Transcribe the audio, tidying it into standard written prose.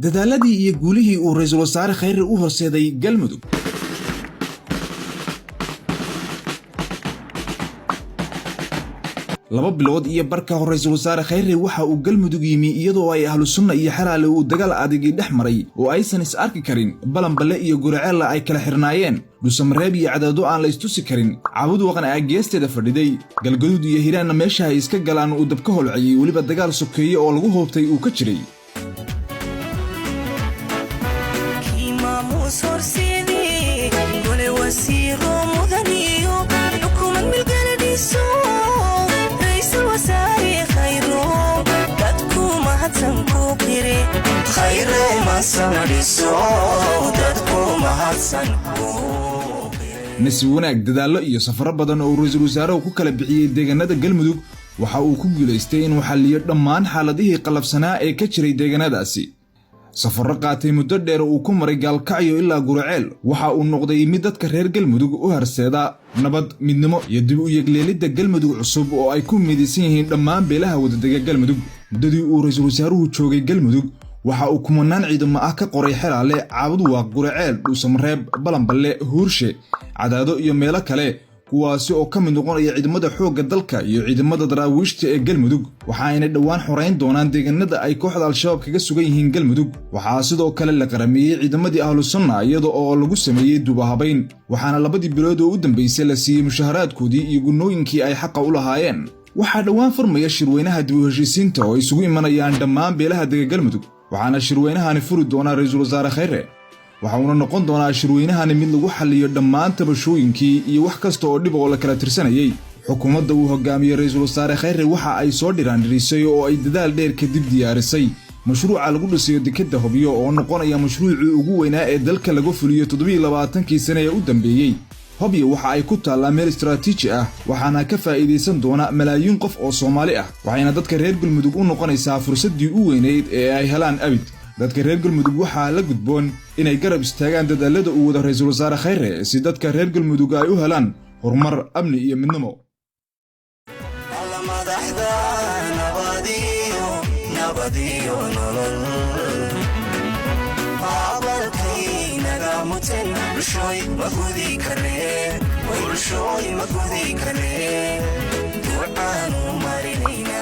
dadaaladii iyo guulihii uu ra'iisul wasaare Khayre u horseeday Galmudug. laba bilood iyo barka hore ra'iisul wasaare Khayre waxa uu Galmudug yimi iyadoo ay ahlu sunna iyo xalaal uu dagaal adag dhex maray oo aysan is arki karin balanbale iyo guraceel ay kala xirnaayeen Dhuusamareeb iyo Cadaado aan la istusi karin caabud waqan ay geesteeda fadhiday Galgaduud iyo Hiiraan meesha ay iska galaan uu dabka holciyay waliba dagaal sokeeye oo lagu hoobtay uu ka jiray nasi wanaag dadaalo iyo safaro badan oo ra'iisul wasaaruhu ku kala bixiyay deegaanada Galmudug waxa uu ku guuleystay in waxa liyo dhammaan xaaladihii qalabsanaa ee ka jiray deegaanadaasi safaro qaatay muddo dheer oo ku maray Gaalkacyo ilaa Guraceel waxa uu noqday mid dadka reer Galmudug u horseeda nabad midnimo iyo dib u yeegleelida Galmudug cusub oo ay ku midaysan yihiin dhammaan beelaha wadadaga Galmudug dadii uu ra'iisul wasaaruhu joogay Galmudug waxa uu kumanaan ciidamo ah ka qoray xelaale caabud waaq Guraceel Dhuusamareeb balanbale Huurshe Cadaado iyo meelo kale kuwaasi oo ka mid noqonaya ciidamada xoogga dalka iyo ciidamada daraawiishta ee Galmudug waxa ay dhawaan xoreyn doonaan deegaanada ay kooxda al-shabaab kaga sugan yihiin Galmudug waxa sidoo kale la qaramiyay ciidamadii ahlu sunna iyadoo oo lagu sameeyay dubahabayn waxaana labadii bilood oo u dambeysay la siiyay mushaharaadkoodii iyo gunooyinkii ay xaq u lahaayeen waxa dhawaan furmaya shirweynaha dib u heshiisiinta oo isugu imanayaan dhammaan beelaha deegaanada Galmudug waxaana shirweynahani furi doona ra'iisul wasaare Khayre waxa uu noqon doonaa shirweynahani mid lagu xalliyo dhammaan tabashooyinkii iyo wax kasta oo dhib oo la kala tirsanayay xukuumadda uu hogaamiyay ra'iisul wasaare Khayre waxa ay soo dhiraandhirisay oo ay dadaal dheer kadib diyaarisay mashruuca lagu dhisayo dekadda Hobyo oo noqonaya mashruucii ugu weynaa ee dalka lagu fuliyo 27 sano ee u dambeeyay Hobyo waxa ay ku taallaa meel istiraatiiji ah waxaana ka faa'iideysan doona malaayiin qof oo Soomaali ah waxayna dadka reer Galmudug u noqonaysaa fursadii u weyneyd ee ay helaan abid dadka reer Galmudug waxa la gudboon inay garab istaagaan dadaalada uu wada ra'iisul wasaare Khayre si dadka reer Galmudug ay u helaan horumar amni iyo midnimo bulshooy ma gudi kareen ducaan u marinayna